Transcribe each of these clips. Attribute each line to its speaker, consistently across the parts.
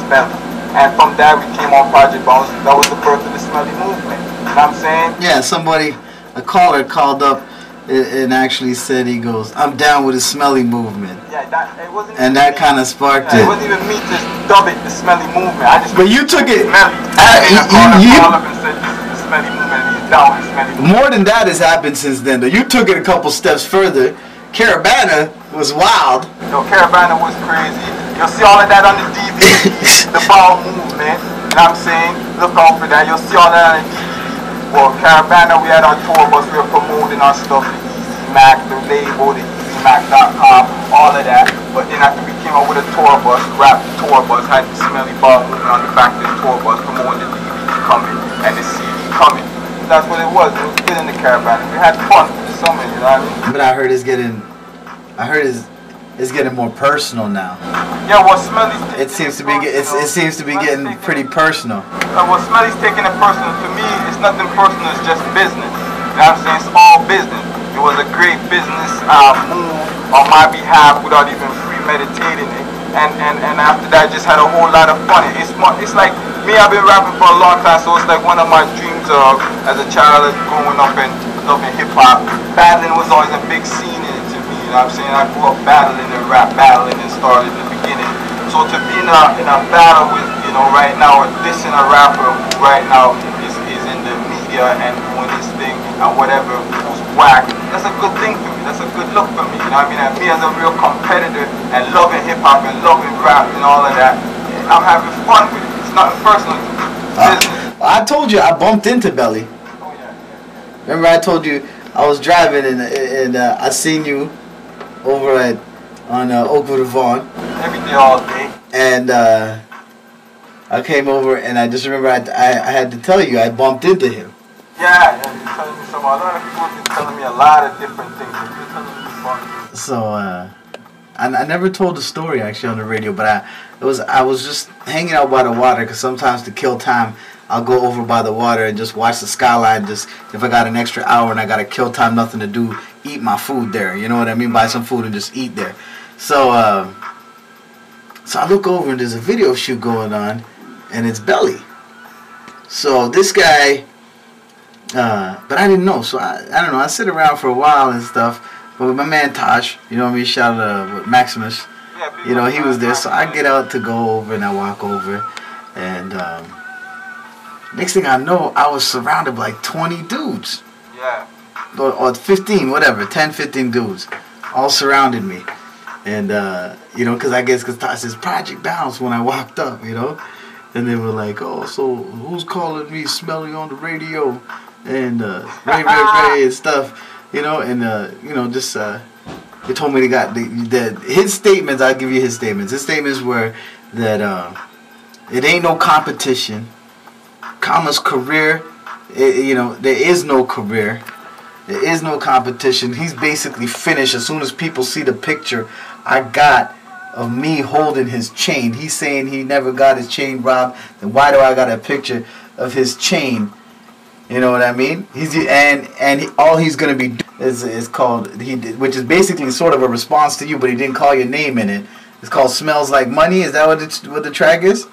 Speaker 1: Smelly. And from that we came on Project Bowel. That was the birth of the Smelly movement. You know what I'm saying?
Speaker 2: Yeah, a caller called up and actually said, he goes, I'm down with the Smelly movement.
Speaker 1: Yeah, it wasn't.
Speaker 2: And that kind of sparked it.
Speaker 1: It wasn't even me to dub it the Smelly movement. I just.
Speaker 2: But you took it.
Speaker 1: Smelly. You called up and said this is the Smelly movement. And he's down with the Smelly movement.
Speaker 2: More than that has happened since then, though. You took it a couple steps further. Caravana was wild.
Speaker 1: Yo, Caravana was crazy. You'll see all of that on the DVD. The Bowel movement. You know what I'm saying? Look out for that. You'll see all that on the DVD. Well, Caravana, we had our tour bus. We were promoting our stuff. The EZ-Mak, the label, the EZ-Mak.com, all of that. But then after we came up with a tour bus, wrapped the tour bus, had the Smelly Bowel movement on the back of the tour bus, promoting the DVD coming and the CD coming. That's what it was. It was good in the Caravana. We had fun for the summer, you know what I mean?
Speaker 2: But I heard it's getting more personal now.
Speaker 1: Yeah, well, Smelly's
Speaker 2: it seems to be getting pretty personal.
Speaker 1: Well, Smelly's taking it personal. To me, it's nothing personal. It's just business. You know what I'm saying? It's all business. It was a great business move on my behalf without even premeditating it. And after that, I just had a whole lot of fun. It's like me. I've been rapping for a long time, so it's like one of my dreams as a child growing up and loving hip hop. Battling was always a big scene in it to me. You know what I'm saying? I grew up battling and rap battling and started in the beginning. So to be in a battle with, you know, right now, dissing a rapper who right now is in the media and doing this thing and whatever, who's whack, that's a good thing for me. That's a good look for me. You know what I mean? And me as a real competitor and loving hip hop and loving rap and all of that, I'm having fun with it. It's nothing personal to me. Business.
Speaker 2: I told you I bumped into Belly.
Speaker 1: Oh yeah.
Speaker 2: Remember I told you I was driving and I seen you over on Oakwood Vaughn.
Speaker 1: Every day, all day.
Speaker 2: And I came over and I just remember I had to tell you I bumped into him.
Speaker 1: Yeah, you're telling me some. A lot of people have been telling me a lot of different things. You're telling me about.
Speaker 2: So I never told the story actually on the radio, but I was just hanging out by the water because sometimes to kill time I'll go over by the water and just watch the skyline. Just if I got an extra hour and I got to kill time, nothing to do, eat my food there. You know what I mean? Buy some food and just eat there. So I look over and there's a video shoot going on, and it's Belly. So this guy, but I didn't know. So I don't know. I sit around for a while and stuff. But with my man Tosh, you know what I mean? Shout out to Maximus.
Speaker 1: Yeah,
Speaker 2: you know, he was there. So I get out to go over and I walk over. And next thing I know, I was surrounded by like 20 dudes.
Speaker 1: Yeah.
Speaker 2: Or 15, whatever. 10, 15 dudes. All surrounded me. And, you know, because Tosh says Project Bounce when I walked up, you know. And they were like, oh, so who's calling me Smelly on the radio? And Ray and stuff. You know, and you know, just they told me they got his statements. I'll give you his statements. His statements were that it ain't no competition. Comma's career, you know, there is no career. There is no competition. He's basically finished as soon as people see the picture I got of me holding his chain. He's saying he never got his chain robbed. Then why do I got a picture of his chain? You know what I mean? All he's gonna be is called which is basically sort of a response to you, but he didn't call your name in it. It's called "Smells Like Money." Is that what the track is?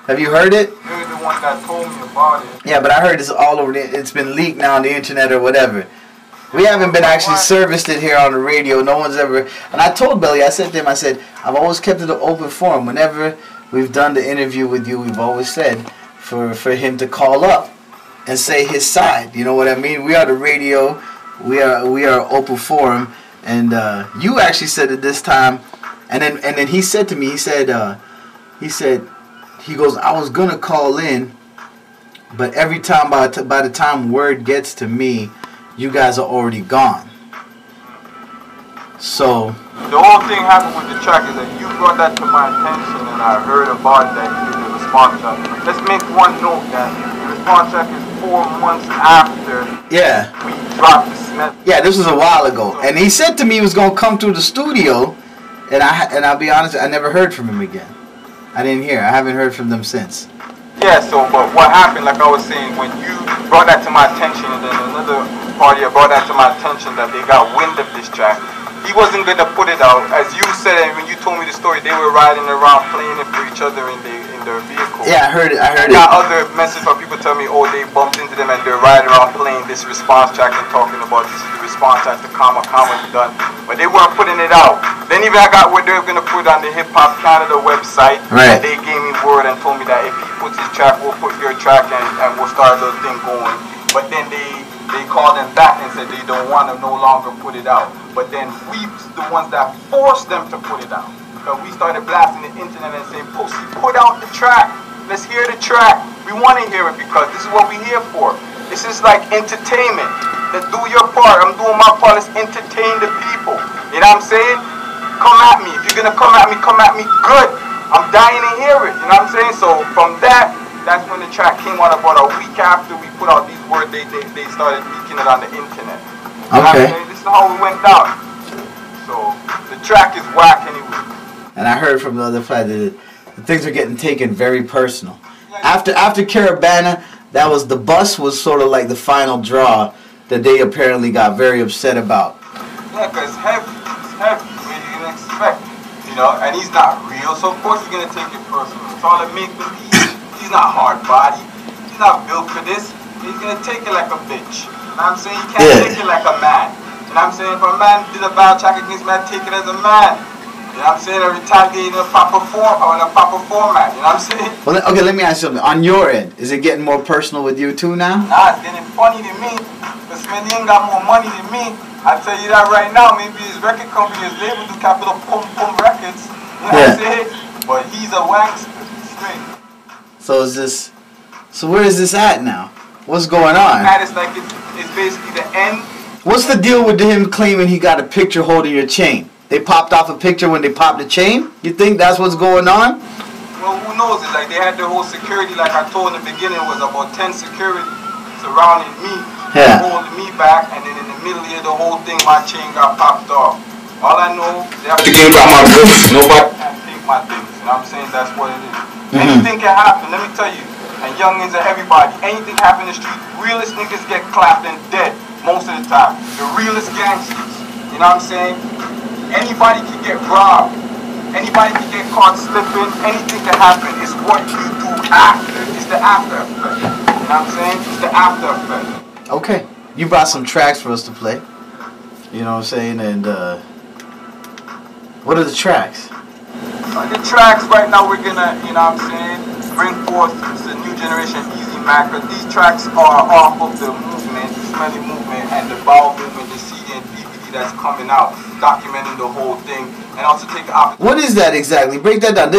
Speaker 2: Have you heard it?
Speaker 1: You're the one that told me about it.
Speaker 2: Yeah, but I heard it's all over. It's been leaked now on the internet or whatever. We haven't been actually serviced it here on the radio. No one's ever. And I told Belly, I said to him, I said, I've always kept it an open forum. Whenever we've done the interview with you, we've always said for him to call up and say his side. You know what I mean? We are the radio. We are open forum. And you actually said it this time. And then he said to me, he goes, I was gonna call in, but every time by the time word gets to me, you guys are already gone. So
Speaker 1: the whole thing happened with the track is that you brought that to my attention, and I heard about that you did the response track. Let's make one note that the response track is 4 months after we dropped the Smelly.
Speaker 2: Yeah, this was a while ago, and he said to me he was gonna come through the studio, and I'll be honest, I never heard from him again. I didn't hear. I haven't heard from them since.
Speaker 1: Yeah, so but what happened, like I was saying, when you brought that to my attention, and then another party brought that to my attention that they got wind of this track, he wasn't gonna put it out. As you said, and when you told me the story, they were riding around playing it for each other in their vehicle.
Speaker 2: Yeah, I heard it. I
Speaker 1: got other messages from people telling me, oh, they bumped into them and they're riding around playing this response track and talking about this is the response track to comma done. But they weren't putting it out. Then even I got where they were gonna put it on the Hip Hop Canada website.
Speaker 2: Right.
Speaker 1: And they gave me word and told me that if he puts his track, we'll put your track and we'll start the thing going. But then they called them back and said they don't want to no longer put it out. But then we the ones that forced them to put it out. Because we started blasting the internet and saying, Pussy, put out the track. Let's hear the track. We want to hear it because this is what we're here for. This is like entertainment. Let's do your part. I'm doing my part. Let's entertain the people. You know what I'm saying? Come at me. If you're going to come at me good. I'm dying to hear it. You know what I'm saying? So from that's when the track came out about a week after we put out these words. They started leaking it on the internet. You know what I'm saying? This is how we went down. So the track is whack anyway.
Speaker 2: And I heard from the other side that things are getting taken very personal. After Caravana, that was the bus was sort of like the final draw that they apparently got very upset about.
Speaker 1: Yeah, because it's heavy. What are you gonna expect? You know, and he's not real, so of course he's gonna take it personal. It's all a make believe. He's not hard body. He's not built for this. He's gonna take it like a bitch. You know what I'm saying? You can't take it like a man. You know what I'm saying? If a man did a bad track against man, take it as a man. You know what I'm saying? A retaliate in a proper form or in a proper format. You know what I'm saying?
Speaker 2: Well, okay, let me ask you something. On your end, is it getting more personal with you too now?
Speaker 1: Nah, it's getting funny to me. Because Smelly ain't got more money than me. I tell you that right now. Maybe his record company, his label, do Capital Pum Pum Records. You know what I'm saying? But he's a wankster. Straight.
Speaker 2: So where is this at now? What's going on?
Speaker 1: It's like it's basically the end.
Speaker 2: What's the deal with him claiming he got a picture holding your chain? They popped off a picture when they popped the chain? You think that's what's going on?
Speaker 1: Well, who knows? It's like they had their whole security, like I told in the beginning, was about 10 security surrounding me, holding me back, and then in the middle of the whole thing, my chain got popped off. All I know, they have to give out my books. Nobody can take my things. You know what I'm saying? That's what it is. Anything can happen, let me tell you. And youngins and everybody, anything happen in the street, realest niggas get clapped and dead most of the time. The realest gangsters. You know what I'm saying? Anybody can get robbed. Anybody can get caught slipping. Anything can happen. It's what you do after. It's the after effect. You know what I'm saying? It's the after effect.
Speaker 2: Okay. You brought some tracks for us to play. You know what I'm saying? And what are the tracks?
Speaker 1: The tracks right now we're gonna, you know what I'm saying, bring forth the new generation EZ-Mak. These tracks are off of the movement, the Smelly movement, and the Bowel movement, the CD and DVD that's coming out, documenting the whole thing, and also take the opportunity.
Speaker 2: What is that exactly? Break that down.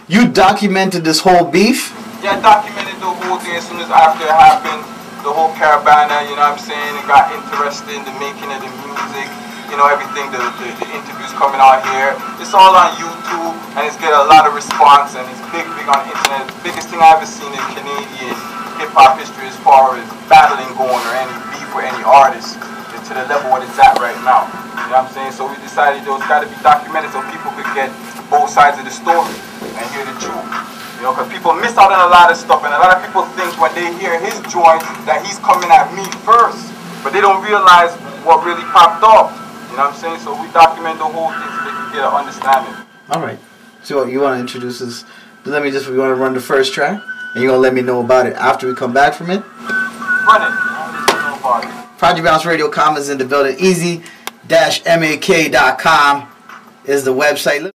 Speaker 2: You documented this whole beef?
Speaker 1: Yeah, I documented the whole thing as soon as after it happened, the whole Caravana, you know what I'm saying, and got interested in the making of the music, you know, everything, the interviews coming out here. It's all on YouTube, and it's getting a lot of response, and it's big on the internet. The biggest thing I've ever seen in Canadian hip-hop history as far as battling going or any beef with any artist to the level what it's at right now. You know what I'm saying? So we decided those got to be documented so people could get both sides of the story and hear the truth. You know, because people miss out on a lot of stuff, and a lot of people think when they hear his joint that he's coming at me first, but they don't realize what really popped off. You know what I'm saying? So we document the whole thing so they can get an understanding.
Speaker 2: All right. So you want to introduce us? We want to run the first track, and you're going to let me know about it after we come back from it?
Speaker 1: Run it. I don't know about it.
Speaker 2: Project Bounce Radio Comments in the building. EZ-Mak.com is the website.